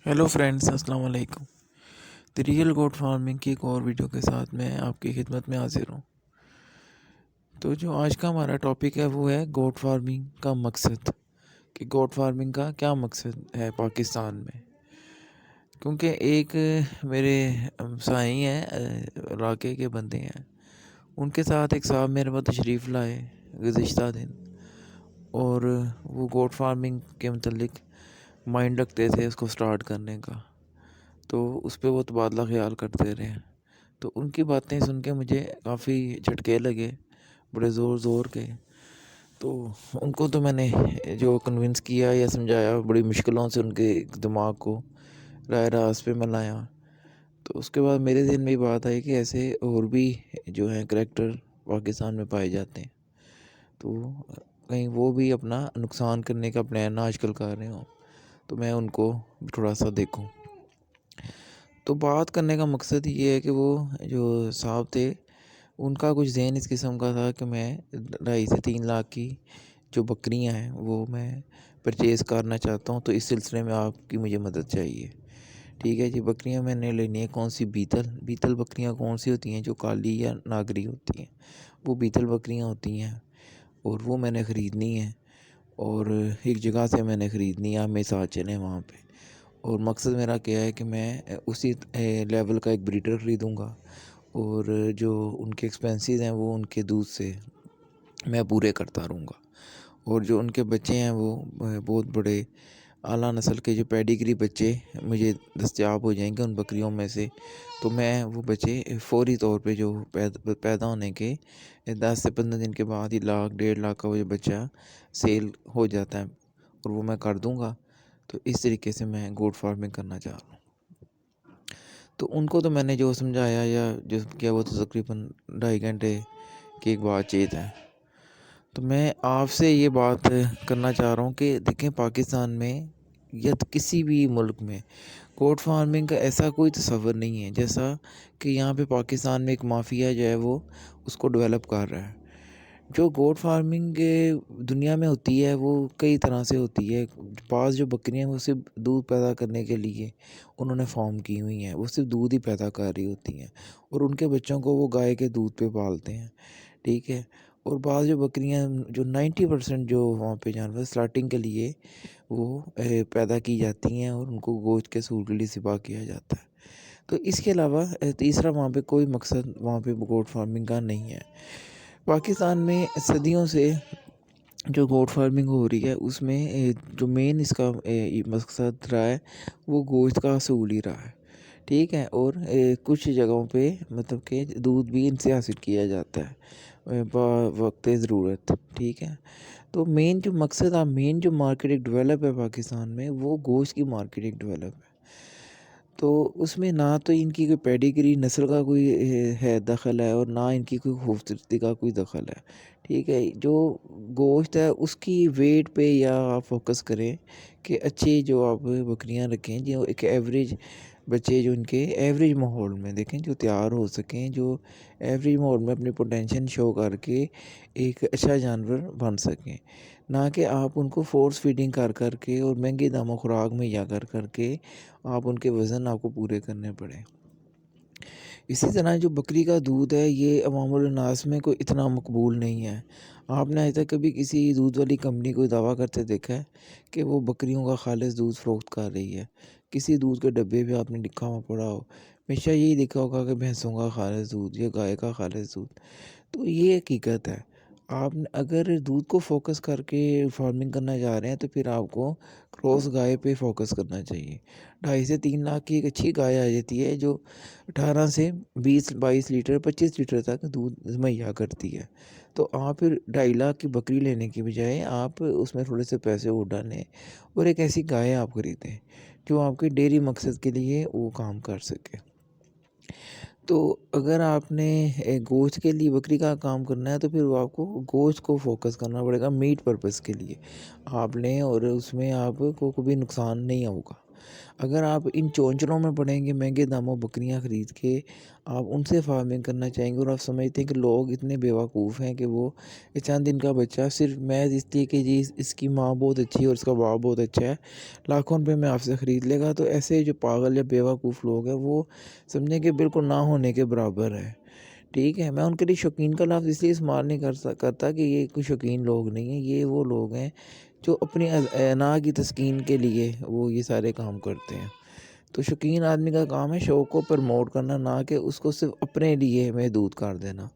Hello friends, अस्सलाम वालेकुम। The real goat farming की एक और वीडियो के साथ मैं आपकी खिदमत में हाजिर हूँ। तो जो आज का हमारा टॉपिक है वो है गोट फार्मिंग का मकसद, कि गोट फार्मिंग का क्या मकसद है पाकिस्तान में। क्योंकि एक मेरे साईं हैं, इलाके के बंदे हैं, उनके साथ एक साहब मेरे पास तशरीफ़ लाए गुज़िश्ता दिन, और वो गोट फार्मिंग के मतलब माइंड रखते थे उसको स्टार्ट करने का। तो उस पे वो तबादला ख़्याल करते रहे। तो उनकी बातें सुन के मुझे काफ़ी झटके लगे, बड़े ज़ोर ज़ोर के। तो उनको तो मैंने जो कन्विंस किया या समझाया, बड़ी मुश्किलों से उनके दिमाग को राय रास्त पे मैं लाया। तो उसके बाद मेरे दिल में बात आई कि ऐसे और भी जो हैं करैक्टर पाकिस्तान में पाए जाते हैं, तो कहीं वो भी अपना नुकसान करने का प्लान आजकल कर रहे हों, तो मैं उनको थोड़ा सा देखूं। तो बात करने का मकसद ये है कि वो जो साहब थे, उनका कुछ ज़हन इस किस्म का था कि मैं 2.5 से 3 लाख की जो बकरियां हैं वो मैं परचेज़ करना चाहता हूँ। तो इस सिलसिले में आपकी मुझे मदद चाहिए। ठीक है जी, बकरियां मैंने लेनी है। कौन सी? बीतल बीतल बकरियां कौन सी होती हैं? जो काली या नागरी होती हैं, वो बीतल बकरियां होती हैं, और वो मैंने ख़रीदनी है। और एक जगह से मैंने ख़रीदनी है, आप मेरे साथ चलें वहाँ पे। और मकसद मेरा क्या है कि मैं उसी लेवल का एक ब्रीडर ख़रीदूँगा, और जो उनके एक्सपेंसेस हैं वो उनके दूध से मैं पूरे करता रहूँगा। और जो उनके बच्चे हैं वो बहुत बड़े आला नस्ल के जो पेडिग्री बच्चे मुझे दस्तयाब हो जाएंगे उन बकरियों में से। तो मैं वो बच्चे फ़ौरी तौर पे जो पैदा होने के 10 से 15 दिन के बाद ही 1 लाख 1.5 लाख का वो जो बच्चा सेल हो जाता है, और वो मैं कर दूँगा। तो इस तरीके से मैं गोट फार्मिंग करना चाह रहा हूँ। तो उनको तो मैंने जो समझाया या जो किया वो तो तकरीबन 2.5 घंटे की एक बातचीत है। तो मैं आपसे ये बात करना चाह रहा हूँ कि देखें, पाकिस्तान में या तो किसी भी मुल्क में गोट फार्मिंग का ऐसा कोई तस्वर नहीं है, जैसा कि यहाँ पे पाकिस्तान में एक माफिया जो है वो उसको डेवलप कर रहा है। जो गोट फार्मिंग दुनिया में होती है वो कई तरह से होती है। पास जो बकरियां हैं वो सिर्फ दूध पैदा करने के लिए उन्होंने फार्म की हुई हैं, वो सिर्फ दूध ही पैदा कर रही होती हैं, और उनके बच्चों को वो गाय के दूध पे पालते हैं। ठीक है। और बाद जो बकरियां जो 90% जो वहाँ पे जानवर स्लाटिंग के लिए वो पैदा की जाती हैं, और उनको गोश्त के सूर के लिए ज़िबा किया जाता है। तो इसके अलावा तीसरा वहाँ पे कोई मकसद वहाँ पे गोट फार्मिंग का नहीं है। पाकिस्तान में सदियों से जो गोट फार्मिंग हो रही है उसमें जो मेन इसका मकसद रहा है वो गोश्त का असूल ही रहा है। ठीक है। और कुछ जगहों पे मतलब कि दूध भी इनसे हासिल किया जाता है वक्त ज़रूरत। ठीक है। तो मेन जो मकसद मेन जो मार्केट एक डेवलप है पाकिस्तान में, वो गोश्त की मार्केट एक डेवलप है। तो उसमें ना तो इनकी कोई पेडिग्री नस्ल का कोई है दखल है, और ना इनकी कोई खूबसूरती का कोई दखल है। ठीक है। जो गोश्त है उसकी वेट पे या आप फोकस करें कि अच्छी जो आप बकरियां रखें जो एक एवरेज बच्चे जो इनके एवरेज माहौल में देखें जो तैयार हो सकें, जो एवरेज माहौल में अपनी पोटेंशियल शो करके एक अच्छा जानवर बन सकें। ना कि आप उनको फ़ोर्स फीडिंग कर कर के और महंगी दामों खुराक मुहैया कर कर के आप उनके वज़न आपको पूरे करने पड़े। इसी तरह जो बकरी का दूध है ये अवामुल नास में कोई इतना मकबूल नहीं है। आपने आज तक कभी किसी दूध वाली कंपनी कोई दावा करते देखा है कि वो बकरियों का खालिस दूध फ़रोख्त कर रही है? किसी दूध के डब्बे पे आपने लिखा हुआ पड़ा हो? हमेशा यही लिखा होगा कि भैंसों का खालिस दूध या गाय का खालिस दूध। तो ये हकीकत है। आप अगर दूध को फ़ोकस करके फार्मिंग करना चाह रहे हैं तो फिर आपको क्रॉस गाय पे फ़ोकस करना चाहिए। 2.5 से 3 लाख की एक अच्छी गाय आ जाती है जो 18 से 20-22 लीटर 25 लीटर तक दूध मुहैया करती है। तो आप फिर 2.5 लाख की बकरी लेने की बजाय आप उसमें थोड़े से पैसे और डालें, और एक ऐसी गाय आप खरीदें जो आपके डेयरी मकसद के लिए वो काम कर सके। तो अगर आपने गोश्त के लिए बकरी का काम करना है तो फिर वो आपको गोश्त को फ़ोकस करना पड़ेगा मीट पर्पज़ के लिए आप लें, और उसमें आपको कभी नुकसान नहीं होगा। अगर आप इन चोंचलों में पड़ेंगे, महँगे दामों बकरियाँ ख़रीद के आप उनसे फ़ार्मिंग करना चाहेंगे और आप समझते हैं कि लोग इतने बेवकूफ़ हैं कि वो ये चंद दिन का बच्चा सिर्फ़ महज़ इसलिए कि जी इसकी माँ बहुत अच्छी है और इसका बाप बहुत अच्छा है, लाखों रुपए में आपसे ख़रीद लेगा। तो ऐसे जो पागल या बेवकूफ़ लोग हैं वो समझें कि बिल्कुल ना होने के बराबर है। ठीक है, मैं उनके लिए शौकीन का लफ़्ज़ इसलिए इस्तेमाल नहीं करता कि ये कोई शौकीन लोग नहीं हैं, ये वो लोग हैं जो अपनी अना की तस्कीन के लिए वो ये सारे काम करते हैं। तो शौकीन आदमी का काम है शौक को प्रमोट करना, ना कि उसको सिर्फ़ अपने लिए महदूद कर देना।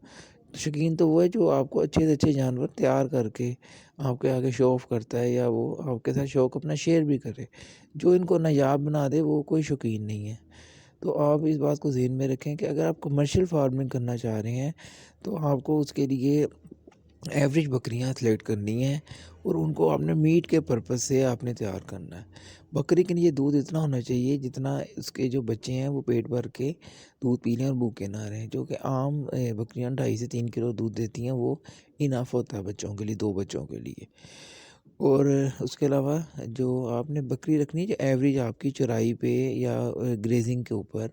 शौकीन तो वो है जो आपको अच्छे से अच्छे जानवर तैयार करके आपके आगे शो ऑफ़ करता है या वो आपके साथ शौक अपना शेयर भी करे। जो इनको नायाब बना दे वो कोई शौकीन नहीं है। तो आप इस बात को ज़हन में रखें कि अगर आप कमर्शियल फार्मिंग करना चाह रहे हैं, तो आपको उसके लिए एवरेज बकरियाँ सेलेक्ट करनी है और उनको आपने मीट के पर्पज़ से आपने तैयार करना है। बकरी के लिए दूध इतना होना चाहिए जितना उसके जो बच्चे हैं वो पेट भर के दूध पी लें और भूखे ना रहें। जो कि आम बकरियाँ 2.5 से 3 किलो दूध देती हैं, वो इनफ होता है बच्चों के लिए, 2 बच्चों के लिए। और उसके अलावा जो आपने बकरी रखनी है जो एवरेज आपकी चराई पे या ग्रेज़िंग के ऊपर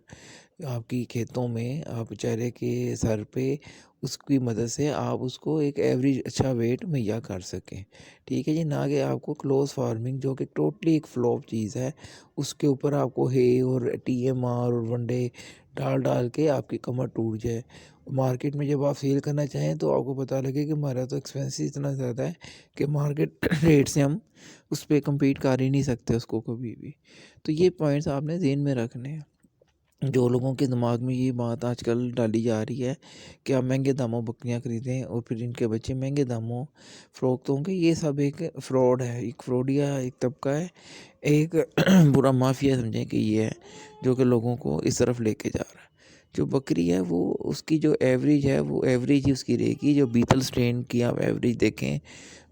आपकी खेतों में आप चारे के सर पे उसकी मदद से आप उसको एक एवरेज अच्छा वेट मुहैया कर सकें। ठीक है जी, ना कि आपको क्लोज़ फार्मिंग जो कि टोटली एक फ्लॉप चीज़ है, उसके ऊपर आपको हे और टीएमआर और वनडे डाल के आपकी कमर टूट जाए। मार्केट में जब आप सेल करना चाहें तो आपको पता लगे कि हमारा तो एक्सपेंस इतना ज़्यादा है कि मार्केट रेट से हम उस पे कम्पीट कर ही नहीं सकते उसको कभी भी। तो ये पॉइंट्स आपने ज़हन में रखने हैं। जो लोगों के दिमाग में ये बात आजकल डाली जा रही है कि आप महंगे दामों बकरियां खरीदें और फिर इनके बच्चे महंगे दामों फ़रोख्त होंगे, ये सब एक फ्रॉड है, एक फ्रॉडिया एक तबका है, एक बुरा माफिया समझें कि ये है जो कि लोगों को इस तरफ लेके जा रहा है। जो बकरी है वो उसकी जो एवरेज है वो एवरेज ही उसकी रहेगी। जो बीतल स्ट्रेन की आप एवरेज देखें,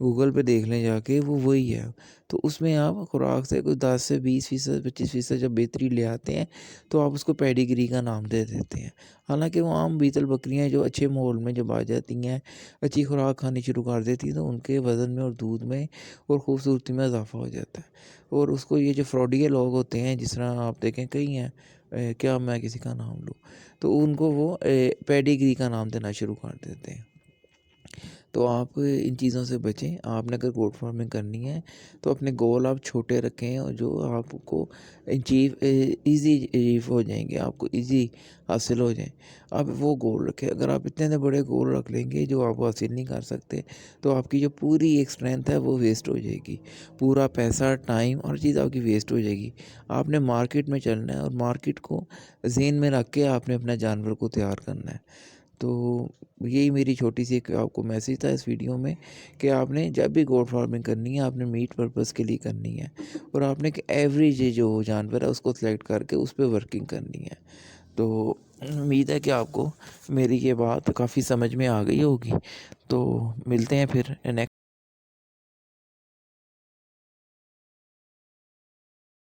गूगल पे देख लें जाके, वो वही है। तो उसमें आप खुराक से कुछ 10 से 20% 25% जब बेहतरी ले आते हैं तो आप उसको पेडिग्री का नाम दे देते हैं। हालाँकि वो आम बीतल बकरियाँ जो अच्छे माहौल में जब आ जाती हैं, अच्छी खुराक खानी शुरू कर देती हैं, तो उनके वज़न में और दूध में और खूबसूरती में इज़ाफ़ा हो जाता है। और उसको ये जो फ्रॉडिये लोग होते हैं, जिस तरह आप देखें कई हैं, क्या मैं किसी का नाम लूँ, तो उनको वो पेडिग्री का नाम देना शुरू कर देते हैं। तो आप इन चीज़ों से बचें। आपने अगर गोट फार्मिंग करनी है तो अपने गोल आप छोटे रखें और जो आपको अचीव ईज़ी अचीव हो जाएँगे, आपको ईज़ी हासिल हो जाएँ, आप वो गोल रखें। अगर आप इतने बड़े गोल रख लेंगे जो आप हासिल नहीं कर सकते, तो आपकी जो पूरी एक स्ट्रेंथ है वो वेस्ट हो जाएगी। पूरा पैसा, टाइम, हर चीज़ आपकी वेस्ट हो जाएगी। आपने मार्केट में चलना है और मार्केट को ज़हन में रख के आपने अपने जानवर को तैयार करना है। तो यही मेरी छोटी-सी एक आपको मैसेज था इस वीडियो में कि आपने जब भी गोट फार्मिंग करनी है, आपने मीट पर्पज़ के लिए करनी है और आपने एक एवरेज जो जानवर है उसको सेलेक्ट करके उस पे वर्किंग करनी है। तो उम्मीद है कि आपको मेरी ये बात काफ़ी समझ में आ गई होगी। तो मिलते हैं फिर